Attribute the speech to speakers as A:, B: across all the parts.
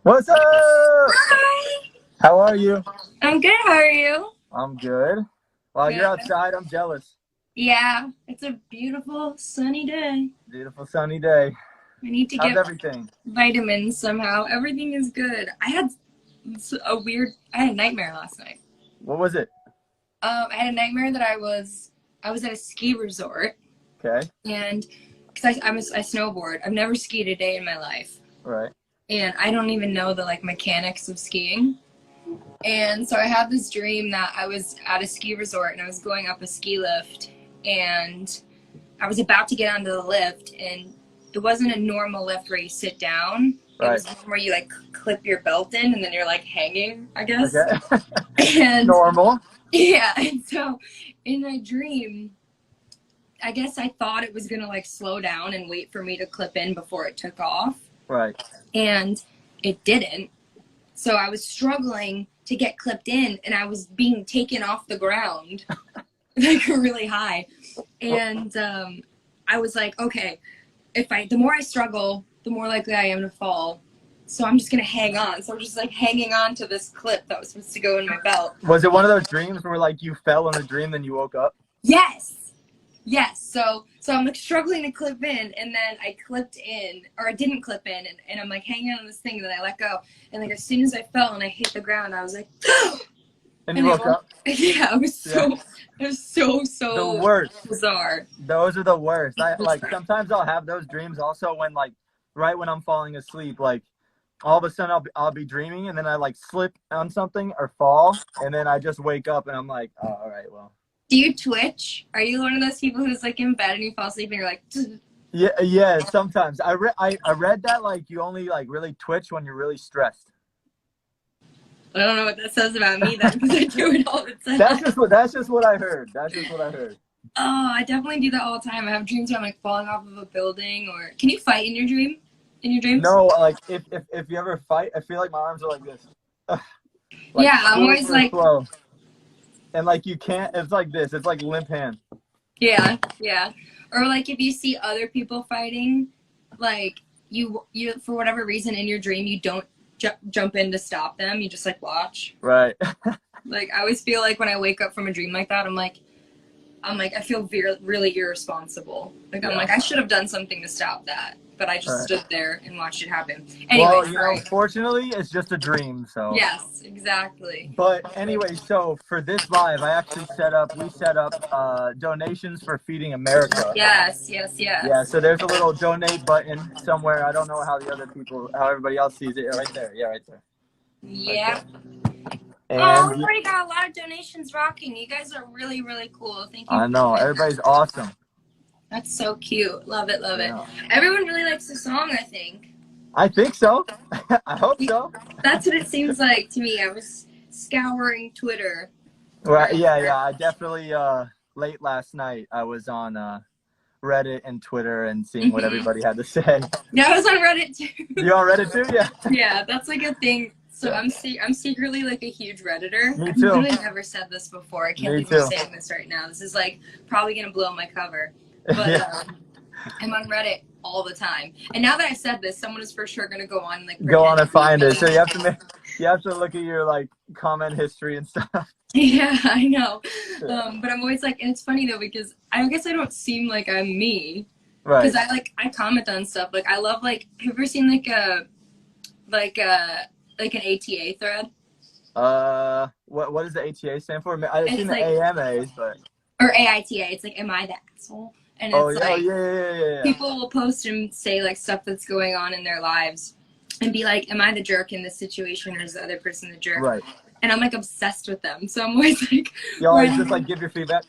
A: What's up?
B: Hi.
A: How are you?
B: I'm good. How are you?
A: I'm good. While you're
B: Good.
A: outside, I'm jealous.
B: Yeah, it's a beautiful sunny day.
A: Beautiful sunny day.
B: I need to
A: How's
B: get
A: everything?
B: vitamins somehow. Everything is good. I had a nightmare last night.
A: What was it?
B: I had a nightmare that I was at a ski resort
A: Okay.
B: and because I snowboard. I've never skied a day in my life,
A: Right.
B: and I don't even know the like mechanics of skiing. And so I had this dream that I was at a ski resort and I was going up a ski lift, and I was about to get onto the lift, and it wasn't a normal lift where you sit down. It
A: Right.
B: was one where you like clip your belt in and then you're like hanging, I guess.
A: Okay.
B: And
A: Normal.
B: yeah, and so in my dream, I guess I thought it was gonna like slow down and wait for me to clip in before it took off,
A: Right.
B: and it didn't. So I was struggling to get clipped in, and I was being taken off the ground like really high. And I was like, okay, the more I struggle, the more likely I am to fall. So I'm just gonna hang on. So I'm just like hanging on to this clip that was supposed to go in my belt.
A: Was it one of those dreams where like you fell in a dream, then you woke up?
B: Yes, yes. So I'm like struggling to clip in, and then I clipped in, or I didn't clip in, and I'm like hanging on this thing, and then I let go, and like as soon as I fell and I hit the ground, I was like,
A: And you
B: and
A: woke up?
B: yeah,
A: Yeah.
B: it was so
A: The
B: so
A: worst.
B: bizarre.
A: Those are the worst. I like sometimes I'll have those dreams also when like right when I'm falling asleep, like all of a sudden I'll be dreaming and then I like slip on something or fall and then I just wake up and I'm like, oh, all right, well.
B: Do you twitch? Are you one of those people who's like in bed and you fall asleep and you're like,
A: Yeah, yeah, sometimes. I read that like you only like really twitch when you're really stressed.
B: I don't know what that says about me then, because I do it all the time.
A: That's just what I heard. That's just what I heard.
B: Oh, I definitely do that all the time. I have dreams where I'm like falling off of a building, or can you fight in your dream? In your dreams?
A: No, like if you ever fight, I feel like my arms are like this. Like
B: Yeah, I'm always
A: super
B: like,
A: slow. And like you can't it's like this. It's like limp hand.
B: yeah, yeah. Or like if you see other people fighting, like you for whatever reason in your dream you don't jump in to stop them. You just like watch.
A: Right.
B: Like I always feel like when I wake up from a dream like that, I feel really irresponsible. Like I'm
A: Yeah.
B: like I should have done something to stop that, but I just
A: Right.
B: stood there and watched it happen. Anyway,
A: Well,
B: sorry.
A: fortunately, it's just a dream. So,
B: Yes, exactly.
A: but anyway, so for this live, we set up donations for Feeding America.
B: Yes, yes,
A: Yeah,
B: yes.
A: so there's a little donate button somewhere. I don't know how everybody else sees it. Yeah, right there. Yeah, right there. Right
B: Yeah.
A: there.
B: Oh,
A: And
B: we already got a lot of donations rocking. You guys are really, really cool. Thank you
A: I
B: for
A: know
B: doing
A: everybody's
B: that.
A: awesome.
B: That's so cute. Love it, love it.
A: Yeah,
B: Everyone really likes the song, I think.
A: I think so. I hope so.
B: That's what it seems like to me. I was scouring Twitter
A: Right. Yeah,
B: earlier.
A: yeah. I definitely late last night I was on Reddit and Twitter and seeing what
B: Hmm.
A: everybody had to say.
B: Yeah, I was on Reddit too.
A: You on Reddit too? Yeah.
B: Yeah, that's like a thing. So
A: Yeah.
B: I'm secretly like a huge Redditor.
A: Me
B: I've
A: too.
B: literally never said this before. I can't
A: Me
B: believe I'm
A: too.
B: saying this right now. This is like probably gonna blow my cover. But
A: Yeah.
B: I'm on Reddit all the time. And now that I've said this, someone is for sure gonna go on and like
A: Go
B: pretend
A: on
B: to
A: and
B: be
A: find it. So
B: me.
A: you have to look at your like comment history and stuff.
B: Yeah, I know.
A: Yeah.
B: But I'm always like, and it's funny though because I guess I don't seem like I'm me
A: Right.
B: because I comment on stuff. Like I love like have you ever seen like a like an ATA thread?
A: What does the ATA stand for? I've seen
B: It's
A: the
B: like
A: AMAs, but
B: or AITA. It's like, am I the asshole? And
A: oh
B: it's
A: yeah, oh
B: like
A: yeah, yeah, yeah, yeah.
B: people will post and say like stuff that's going on in their lives, and be like, am I the jerk in this situation, or is the other person the jerk?
A: Right.
B: And I'm like obsessed with them. So I'm always like,
A: You always just like give your feedback.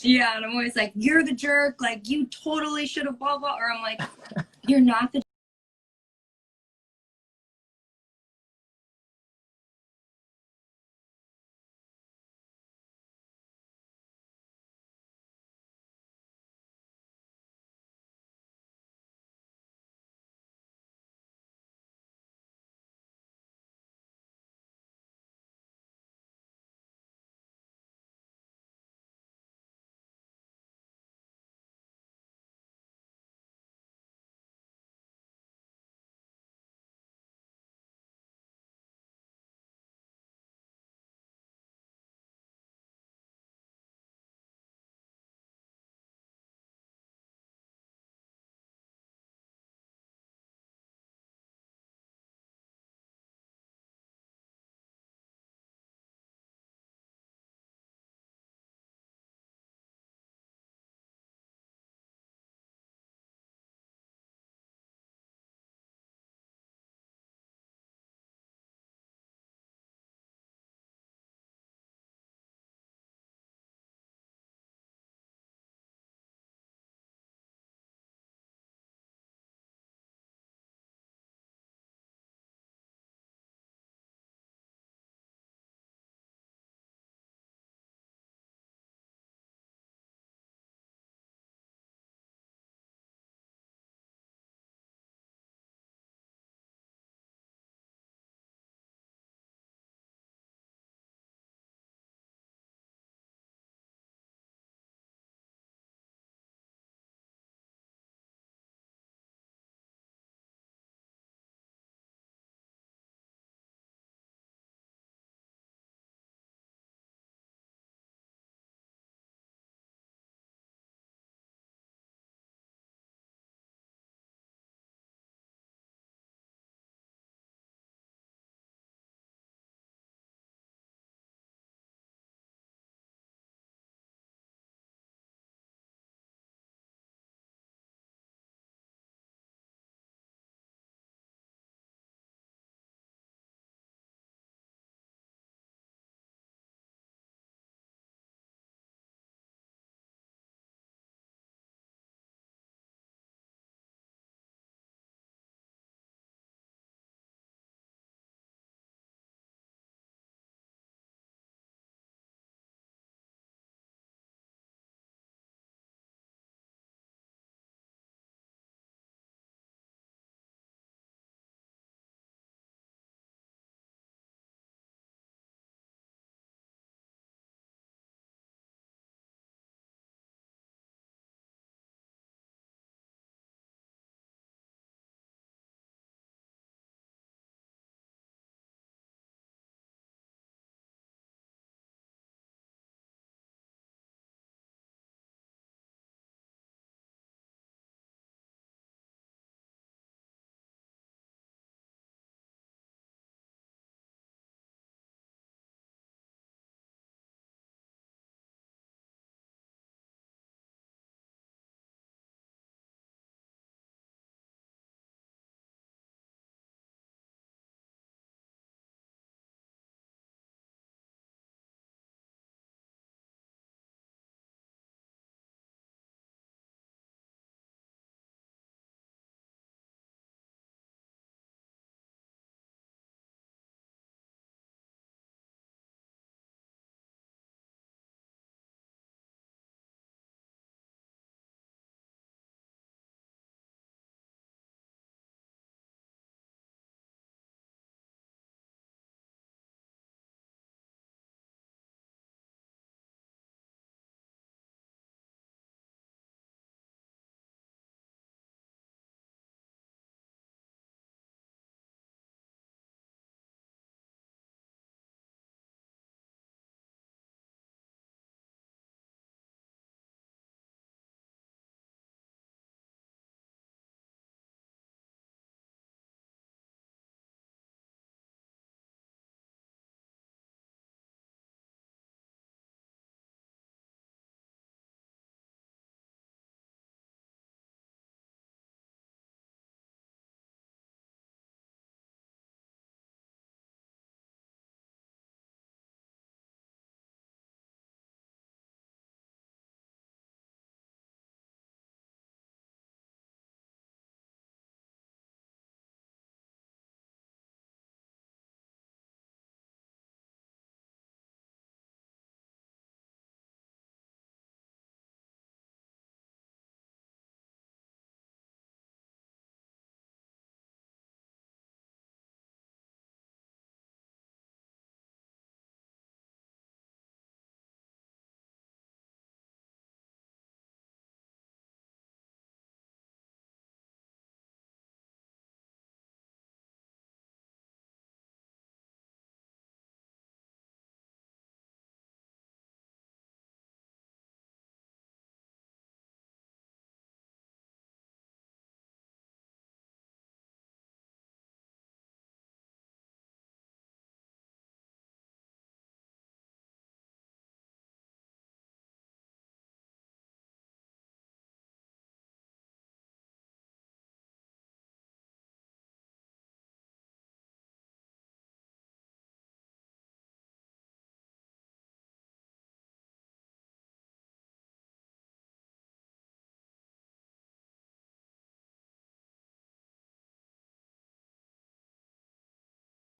B: yeah, and I'm always like, you're the jerk. Like you totally should have blah blah. Or I'm like, you're not the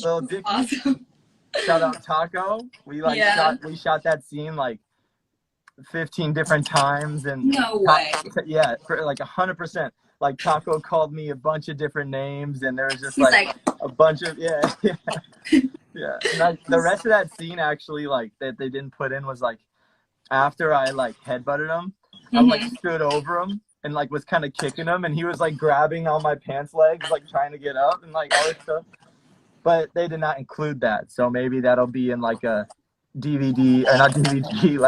A: Little Dicky.
B: Awesome.
A: Shout out Taco. We shot that scene like 15 different times, and
B: No way.
A: yeah, for like 100%. Like Taco called me a bunch of different names, and there was just
B: He's
A: like a bunch of yeah. And the rest of that scene actually like that they didn't put in was like after I like headbutted him, I like stood over him and like was kind of kicking him, and he was like grabbing on my pants legs, like trying to get up and like all this stuff. But they did not include that, so maybe that'll be in like a DVD or not DVD,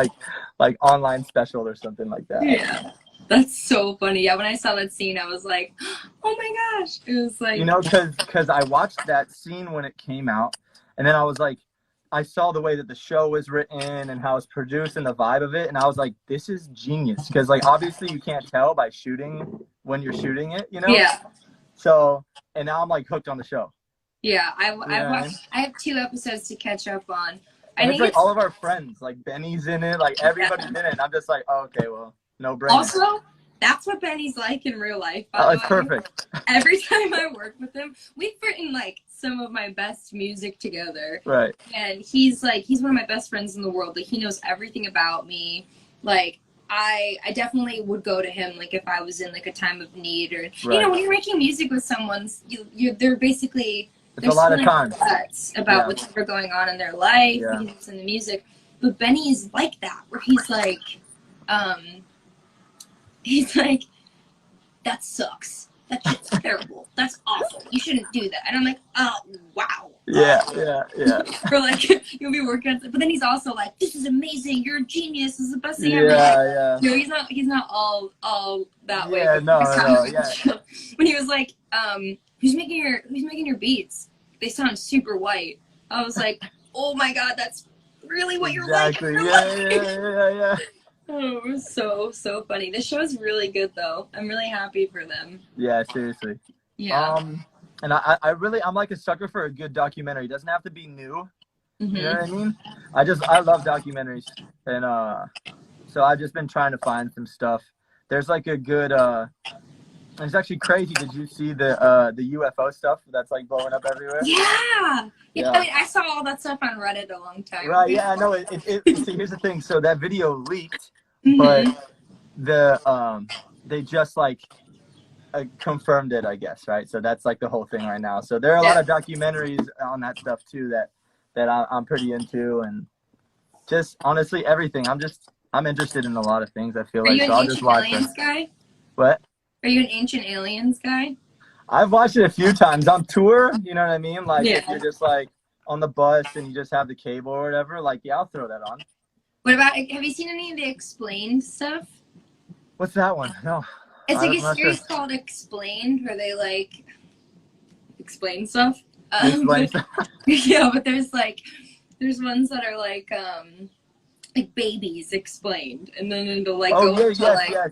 A: like online special or something like that.
B: Yeah, that's so funny. Yeah, when I saw that scene, I was like, oh my gosh! It was like,
A: you know, because I watched that scene when it came out, and then I was like, I saw the way that the show was written and how it's produced and the vibe of it, and I was like, this is genius. Because like obviously you can't tell by shooting when you're shooting it, you know.
B: Yeah.
A: So and now I'm like hooked on the show.
B: Yeah, I've watched. I have 2 episodes to catch up on.
A: And it's like all of our friends, like Benny's in it, like everybody's in it. And I'm just like, oh, okay, well, no brainer.
B: Also, that's what Benny's like in real life.
A: Oh, it's perfect.
B: Every time I work with him, we've written like some of my best music together.
A: Right.
B: And he's one of my best friends in the world. Like he knows everything about me. Like I definitely would go to him like if I was in like a time of need or you know when you're making music with someone, they're basically.
A: It's a lot of time
B: about whatever going on in their life, it's in the music. But Benny's like that, where he's like, that sucks. That shit's terrible. That's awful. You shouldn't do that. And I'm like, oh, wow.
A: Yeah.
B: Or like, you'll be working on it. But then he's also like, this is amazing. You're a genius. This is the best thing ever.
A: Yeah.
B: No, he's not all that way.
A: Yeah, no, yeah.
B: When he was like, who's making your beats? They sound super white. I was like, oh my god, that's really what you're like.
A: Exactly. Yeah.
B: Oh, it was so funny. This show is really good though. I'm really happy for them.
A: Yeah, seriously.
B: Yeah.
A: And I'm like a sucker for a good documentary. It doesn't have to be new. You know what I mean? I love documentaries, and so I've just been trying to find some stuff. There's like a good it's actually crazy. Did you see the UFO stuff that's like blowing up everywhere?
B: Yeah. I mean, I saw all that stuff on Reddit a long time ago.
A: Right, yeah, I know. See, here's the thing. So that video leaked, but they just like confirmed it, I guess, right? So that's like the whole thing right now. So there are a lot of documentaries on that stuff too that I'm pretty into, and just honestly everything. I'm interested in a lot of things. I feel like so I'll just watch them.
B: Guy?
A: What?
B: Are you an Ancient Aliens guy?
A: I've watched it a few times on tour. You know what I mean? Like if you're just like on the bus and you just have the cable or whatever, like I'll throw that on.
B: What about? Have you seen any of the Explained stuff?
A: What's that one? No.
B: It's like a series called Explained, where they like explain stuff.
A: Explain stuff.
B: Yeah, but there's ones that are like babies explained, and then it'll like go into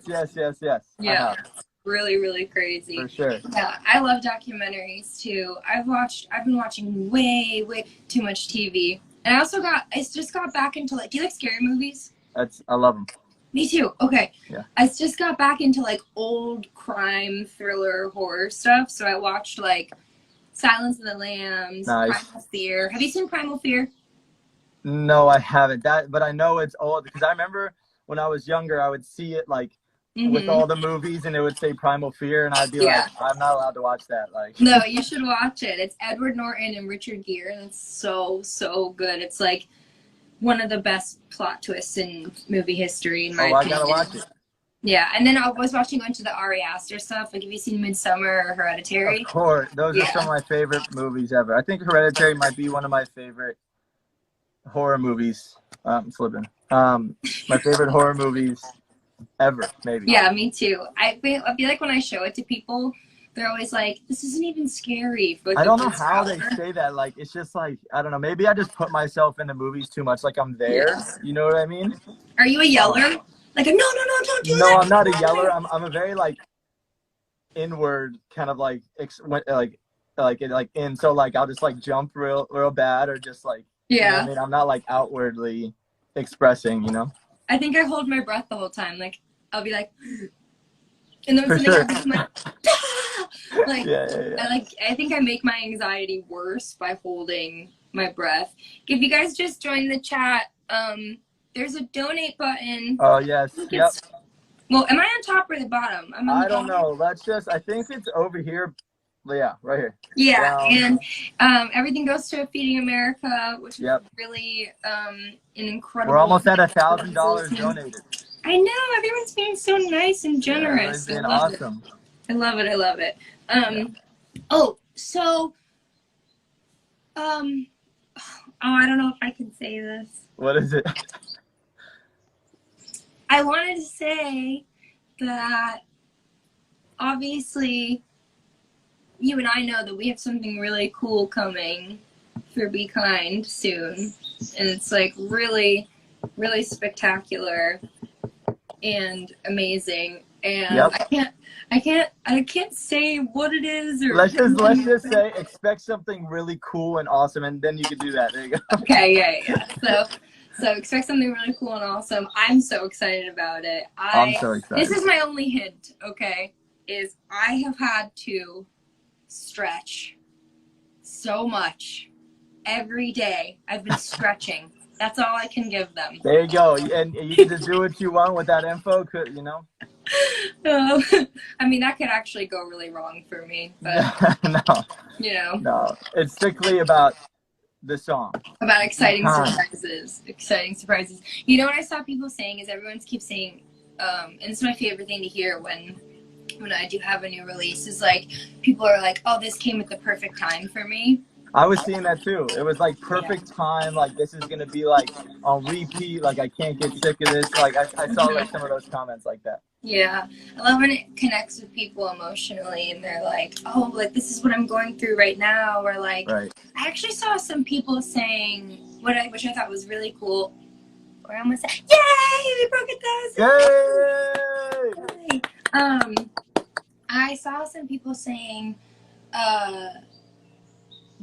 A: yes.
B: Yeah. Really, really crazy.
A: For sure.
B: Yeah, I love documentaries too. I've been watching way too much TV. And I just got back into do you like scary movies?
A: I love them.
B: Me too. Okay.
A: Yeah.
B: I just got back into old crime thriller horror stuff. So I watched Silence of the Lambs,
A: nice.
B: Primal Fear. Have you seen Primal Fear?
A: No, I haven't. But I know it's old because I remember when I was younger, I would see it with all the movies, and it would say Primal Fear, and I'd be like, I'm not allowed to watch that.
B: No, you should watch it. It's Edward Norton and Richard Gere, and it's so good. It's one of the best plot twists in movie history, in my opinion.
A: I gotta watch it.
B: Yeah, and then I was watching a bunch of the Ari Aster stuff. Have you seen Midsummer or Hereditary?
A: Of course. Those are some of my favorite movies ever. I think Hereditary might be one of my favorite horror movies. I'm slipping. My favorite horror movies ever, maybe.
B: Yeah, me too. I feel like when I show it to people, they're always like, this isn't even scary.
A: I don't know how they say that. It's just I don't know. Maybe I just put myself into movies too much. I'm there. Yeah. You know what I mean?
B: Are you a yeller? No, don't do that.
A: No, I'm not a yeller. I'm a very inward kind of in. So I'll just jump real bad or just
B: yeah.
A: You know what I mean? I'm not outwardly expressing, you know?
B: I think I hold my breath the whole time. I'll be and then
A: for sure.
B: I'm Like,
A: Yeah, yeah, yeah.
B: I think I make my anxiety worse by holding my breath. If you guys just joined the chat, there's a donate button.
A: Oh yes, yep.
B: Well, am I on top or the bottom? I'm on the
A: I don't
B: bottom.
A: know. Let's just. I think it's over here. Yeah, right here.
B: Yeah,
A: Down.
B: and everything goes to Feeding America, which is
A: Yep.
B: really an incredible.
A: We're almost at $1,000 donated.
B: I know, everyone's being so nice and
A: Yeah, everybody's
B: generous.
A: being awesome.
B: I love it. I love it.
A: Yeah.
B: Oh, so oh, I don't know if I can say this.
A: What is it?
B: I wanted to say that obviously you and I know that we have something really cool coming for Be Kind soon. And it's like really, really spectacular and amazing. And
A: Yep.
B: I can't say what it is or
A: Let's just say expect something really cool and awesome, and then you can do that. There you go.
B: Okay, yeah. So expect something really cool and awesome. I'm so excited about it.
A: I'm so excited.
B: This is my only hint, okay, is I have had to stretch so much every day. I've been stretching. That's all I can give them.
A: There you go. And you can just do what you want with that info, you know?
B: I mean, that could actually go really wrong for me, but
A: No.
B: you know.
A: No. It's strictly about the song.
B: About exciting surprises. Exciting surprises. You know what I saw people saying is everyone keeps saying, and it's my favorite thing to hear when I do have a new release, is like people are like, oh, this came at the perfect time for me.
A: I was seeing that too. It was like perfect time. Like this is gonna be like on repeat. Like I can't get sick of this. Like I saw like some of those comments like that.
B: Yeah, I love when it connects with people emotionally, and they're like, "Oh, like this is what I'm going through right now," or like,
A: right.
B: I actually saw some people saying which I thought was really cool. Or I almost said, "Yay, we broke 1,000!"
A: Yay!
B: I saw some people saying,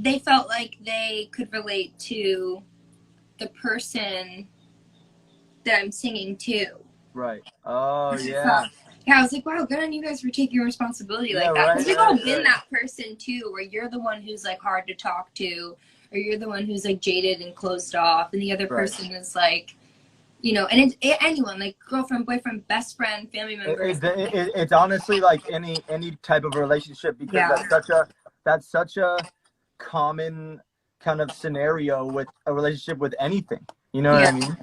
B: they felt like they could relate to the person that I'm singing to.
A: Right. Oh yeah.
B: Yeah, I was like, wow, good on you guys for taking responsibility like that. Because we've all been that person too, where you're the one who's like hard to talk to, or you're the one who's like jaded and closed off, and the other person is like, you know, and anyone, like girlfriend, boyfriend, best friend, family member.
A: It's honestly like any type of relationship, because that's such a common kind of scenario with a relationship with anything. You know what I mean?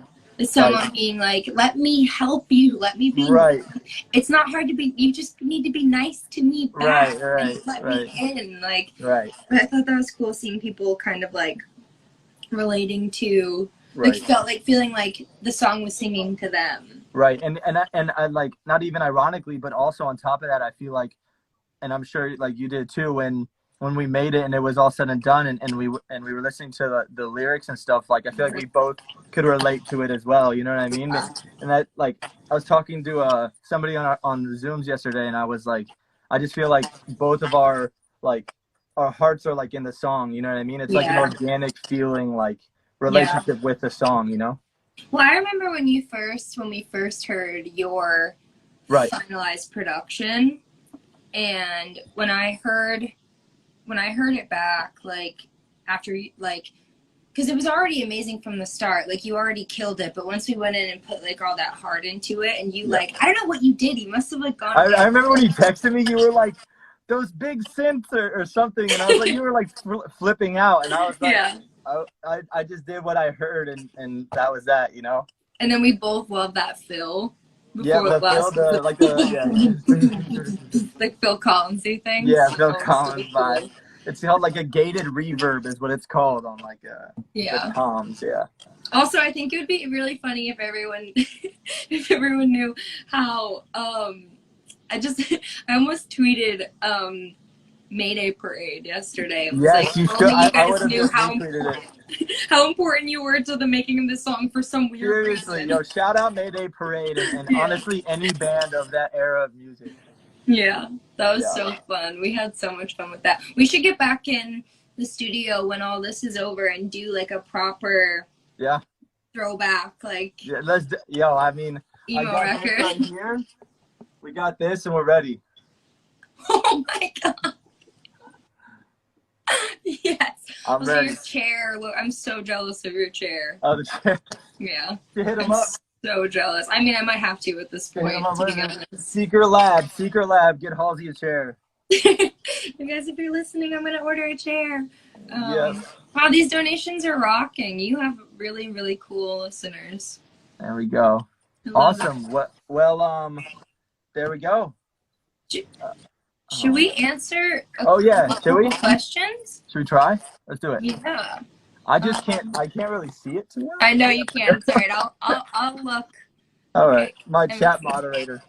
B: Someone being like, let me help you, let me be
A: right.
B: It's not hard to be, you just need to be nice to me back,
A: right,
B: and let me in. Like,
A: right.
B: But I thought that was cool seeing people kind of like relating to, like feeling like the song was singing to them.
A: Right. And I like, not even ironically, but also on top of that, I feel like, and I'm sure like you did too, when we made it and it was all said and done, and we were listening to the lyrics and stuff, like I feel like we both could relate to it as well, you know what I mean? And that, like, I was talking to somebody on the Zooms yesterday, and I was like, I just feel like both of our hearts are like in the song, you know what I mean? It's like an organic feeling, like relationship with the song, you know?
B: Well, I remember when we first heard your finalized production, and when I heard it back, like after, like, because it was already amazing from the start, like you already killed it, but once we went in and put like all that heart into it, and you like, I don't know what you did, you must have like gone.
A: I remember when you texted me, you were like, those big synths or something, and I was like, you were like flipping out, and I was like, I just did what I heard, and that was that, you know? And
B: then we both love that fill.
A: Yeah, like
B: Phil Collinsy thing.
A: Yeah, Phil Collins vibe. It's called like a gated reverb is what it's called on like the toms,
B: Also, I think it would be really funny if everyone knew how I almost tweeted Mayday Parade yesterday.
A: Yes, you should. I would have
B: knew how important you were to the making of this song for some weird reason.
A: Yo, shout out Mayday Parade and honestly any band of that era of music.
B: Yeah, that was so fun. We had so much fun with that. We should get back in the studio when all this is over and do like a proper throwback, like
A: I mean,
B: emo
A: record. Right here. We got this and we're ready.
B: Oh my god. Yes.
A: I'm
B: Also,
A: ready.
B: your chair. Look, I'm so jealous of your chair.
A: Oh, the chair.
B: Yeah.
A: You hit him
B: I'm
A: up.
B: so jealous. I mean, I might have to at this
A: Hit him
B: point,
A: up.
B: to be
A: Listen,
B: honest.
A: Secret Lab. Get Halsey a chair.
B: You guys, if you're listening, I'm gonna order a chair.
A: Yes.
B: Wow, these donations are rocking. You have really, really cool listeners.
A: There we go.
B: I love it.
A: Awesome. Well, there we go.
B: Should we answer a
A: Oh yeah, should
B: couple
A: we?
B: questions?
A: Should we try? Let's do it.
B: Yeah.
A: I can't really see it too well.
B: I know you can. It's alright. I'll look.
A: All
B: Okay.
A: right, my
B: Let me
A: chat
B: see.
A: moderator.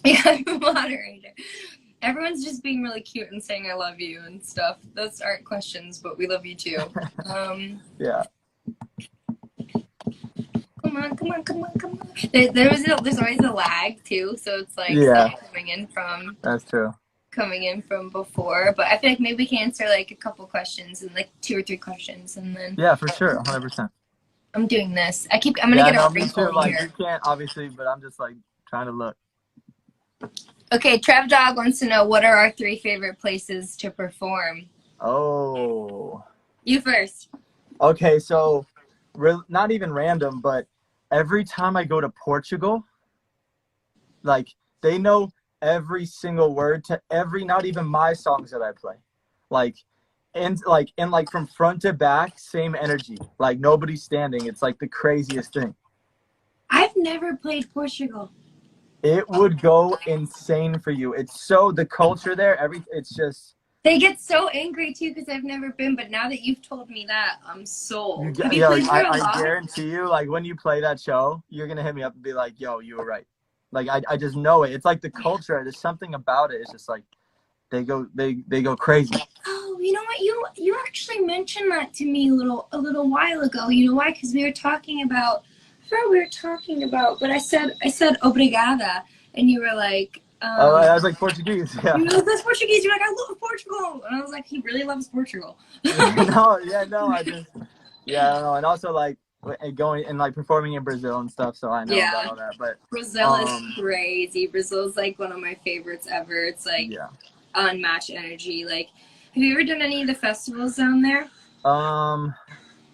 B: Yeah, moderator. Everyone's just being really cute and saying I love you and stuff. Those aren't questions, but we love you too.
A: Yeah.
B: Come on. There's always a lag too, so it's like
A: Yeah.
B: stuff
A: That's true.
B: coming in from before. But I feel like maybe we can answer like a couple questions and like 2 or 3 questions, and then
A: Yeah, for sure, 100%.
B: I'm doing this. I'm gonna get a
A: me too.
B: wrinkle
A: Like
B: here.
A: you can't obviously, but I'm just like trying to look.
B: Okay, Trev Dog wants to know what are our 3 favorite places to perform.
A: Oh.
B: You first.
A: Okay, so not even random, but every time I go to Portugal, like they know every single word to not even my songs that I play. And from front to back, same energy. Like nobody's standing. It's like the craziest thing.
B: I've never played Portugal.
A: It would go insane for you. It's so the culture there, it's just
B: They get so angry too because I've never been, but now that you've told me that, I'm sold. Have you
A: yeah,
B: played there a
A: I
B: lot?
A: guarantee you, like when you play that show, you're gonna hit me up and be like, yo, you were right. Like I just know it. It's like the culture. There's something about it. It's just like they go crazy.
B: Oh, you know what? You actually mentioned that to me a little while ago. You know why? Because we were talking about. I forgot what we were talking about, but I said obrigada, and you were like.
A: Oh, I was like Portuguese. Yeah.
B: You were like, that's Portuguese. You're like, I love Portugal, and I was like, he really loves Portugal.
A: no, I don't know, and also like going and like performing in Brazil and stuff, so I know about all that. But
B: Brazil is crazy. Brazil's like one of my favorites ever. It's like unmatched energy. Like, have you ever done any of the festivals down there?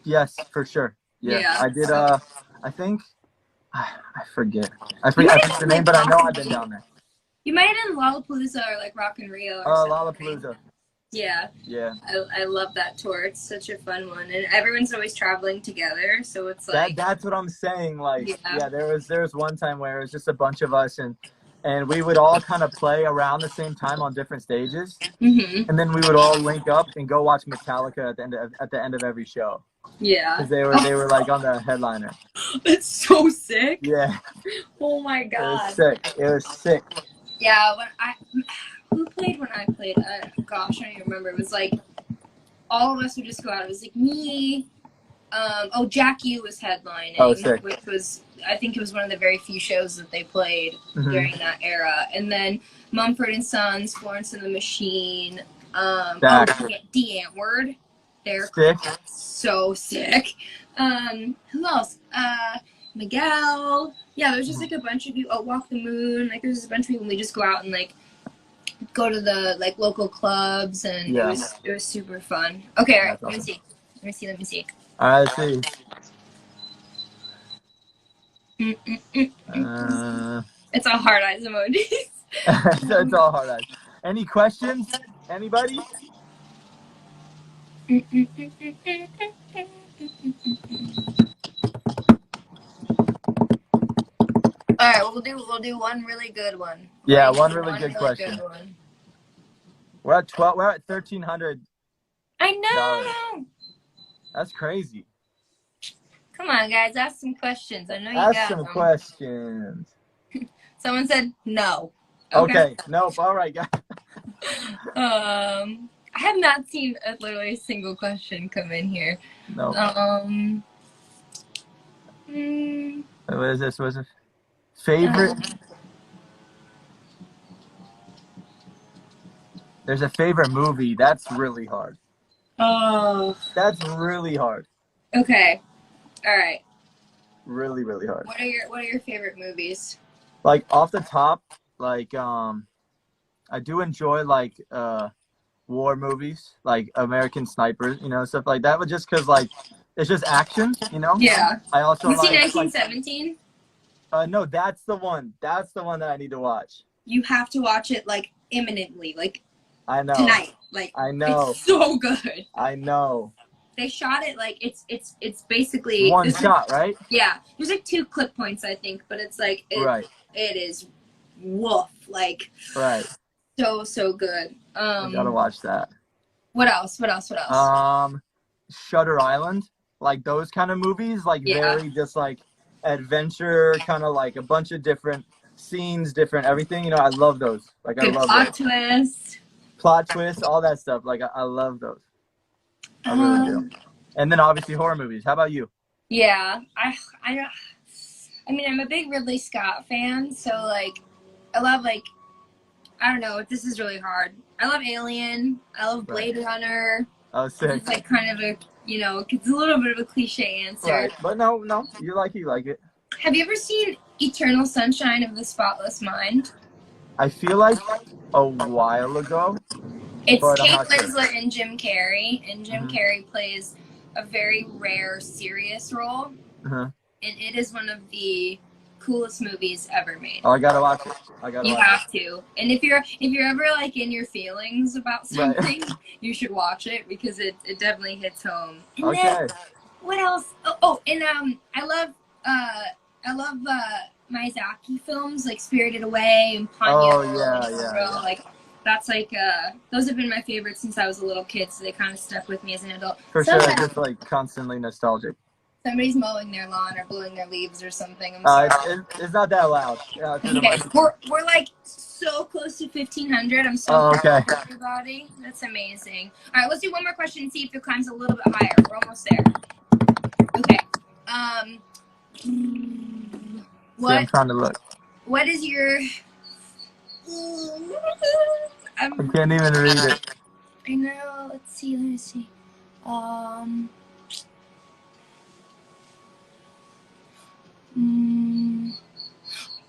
A: Yes, for sure. Yeah. I did. I think I forget. I forget the name, but I know I've been down there.
B: You might have done Lollapalooza or like Rock in Rio. Or
A: Lollapalooza.
B: Yeah.
A: Yeah.
B: I love that tour. It's such a fun one, and everyone's always traveling together, so it's like
A: that's what I'm saying. Like, there was one time where it was just a bunch of us, and we would all kind of play around the same time on different stages, and then we would all link up and go watch Metallica at the end of every show.
B: Yeah.
A: Because they were like on the headliner.
B: It's so sick.
A: Yeah.
B: Oh my god.
A: It was sick.
B: Yeah, who played when I played? Gosh, I don't even remember. It was like all of us would just go out. It was like me. Jack U was headlining, which was I think it was one of the very few shows that they played during that era. And then Mumford and Sons, Florence and the Machine, D Antwoord. They're
A: sick.
B: So sick. Who else? Miguel. Yeah, there's just like a bunch of people. Walk the Moon. Like there's a bunch of people. And we just go out and like go to the like local clubs, and it was super fun. Okay, all right. Let me see.
A: All right, let's see.
B: It's all hard eyes emojis.
A: It's all hard eyes. Any questions? Anybody?
B: All right, we'll do one really good one.
A: Yeah, one really good question. We're at 1,300.
B: I know.
A: That's crazy.
B: Come on, guys, ask some questions. I know you got them.
A: Ask some questions.
B: Someone said no.
A: Okay. Nope. All right, guys.
B: I have not seen literally a single question come in here.
A: No. What is this? What's it? Favorite? There's a favorite movie. That's really hard.
B: Oh.
A: That's really hard.
B: Okay. All right.
A: Really, really hard.
B: What are your favorite movies?
A: Like off the top, like I I do enjoy like war movies, like American Snipers, stuff like that. But just because like it's just action,
B: Yeah.
A: I also
B: You see
A: like
B: 1917?
A: no, that's the one. That's the one that I need to watch.
B: You have to watch it like imminently, like
A: I know.
B: tonight. Like
A: I know.
B: it's so good.
A: I know.
B: They shot it like it's basically
A: One shot, right?
B: Yeah. There's like 2 clip points, I think, but it's like
A: Right.
B: it is woof, like
A: Right.
B: so good.
A: I gotta watch that.
B: What else?
A: Shutter Island, like those kind of movies, like very just like adventure, kind of like a bunch of different scenes, different everything. I love those. Like
B: Good
A: I love
B: plot
A: those. Plot twist, all that stuff. Like I love those. I really do. And then obviously horror movies. How about you?
B: Yeah, I mean, I'm a big Ridley Scott fan, so like I love like I don't know. This is really hard. I love Alien. I love Blade Runner.
A: Oh, sick.
B: It's like kind of a, it's a little bit of a cliche answer.
A: Right, but no, you like it.
B: Have you ever seen Eternal Sunshine of the Spotless Mind?
A: I feel like a while ago.
B: It's Kate Winslet and Jim Carrey, and Jim Carrey plays a very rare serious role, and it is one of the coolest movies ever made.
A: Oh, I gotta watch it.
B: You have to. And if you're ever like in your feelings about something, you should watch it because it definitely hits home. And then, what else? And I love Miyazaki films like Spirited Away and Ponyo.
A: Yeah.
B: Like that's like those have been my favorites since I was a little kid, so they kind of stuck with me as an adult.
A: For sure, just like constantly nostalgic.
B: Somebody's mowing their lawn or blowing their leaves or something. I'm sorry.
A: It's not that loud. Yeah,
B: okay, we're like so close to 1,500. I'm so proud of everybody. That's amazing. All right, let's do one more question and see if it climbs a little bit higher. We're almost there. Okay.
A: I'm trying to look.
B: What is your?
A: I can't even read it.
B: I know. Let's see.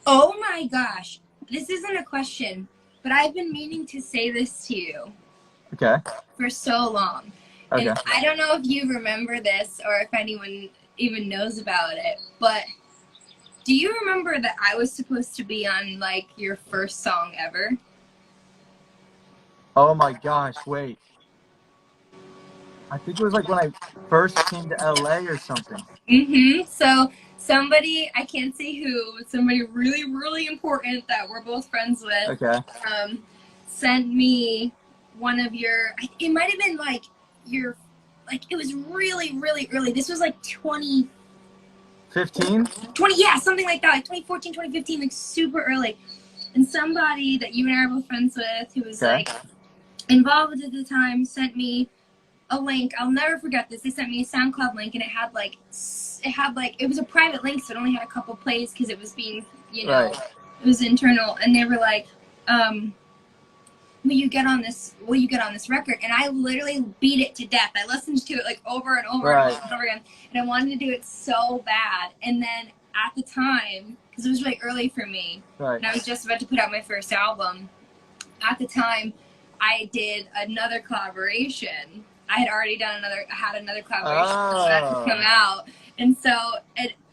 B: Oh my gosh. This isn't a question, but I've been meaning to say this to you.
A: Okay.
B: For so long.
A: Okay.
B: And I don't know if you remember this or if anyone even knows about it, but do you remember that I was supposed to be on like your first song ever?
A: Oh my gosh, wait. I think it was like when I first came to LA or something.
B: So somebody, I can't say who, but somebody really, really important that we're both friends with, sent me one of your, it might have been like your, like it was really, really early. This was like
A: 2015?
B: Yeah, something like that, like 2014, 2015, like super early. And somebody that you and I are both friends with who was like involved at the time sent me a link. I'll never forget this. They sent me a SoundCloud link and it was a private link, so it only had a couple plays because it was being, it was internal. And they were like, will you get on this record? And I literally beat it to death. I listened to it like over and over and over again. And I wanted to do it so bad. And then at the time, because it was really early for me, and I was just about to put out my first album, at the time, I did another collaboration. I had already done another collaboration that to come out. And so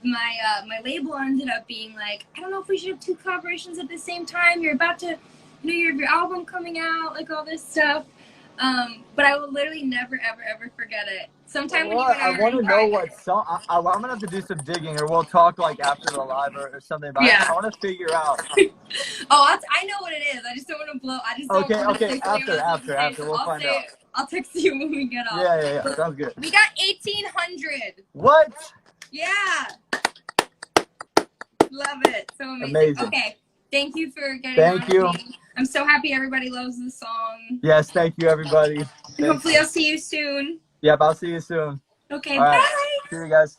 B: my label ended up being like, I don't know if we should have 2 collaborations at the same time. You're about to, you have your album coming out, like all this stuff. But I will literally never, ever forget it. Sometime when you and
A: I want to know what song. I'm going to have to do some digging, or we'll talk like after the live or something about it. I want to figure out.
B: I know what it is. I just don't want to blow. I just don't want to
A: after. We'll find out.
B: I'll text you when we get off.
A: Yeah. Sounds good.
B: We got 1,800.
A: What?
B: Yeah. Love it. So amazing. Okay. Thank you for getting on. Thank you. I'm so happy everybody loves the song.
A: Yes, thank you, everybody.
B: And hopefully I'll see you soon.
A: Yep, I'll see you soon.
B: Okay, bye.
A: See you guys.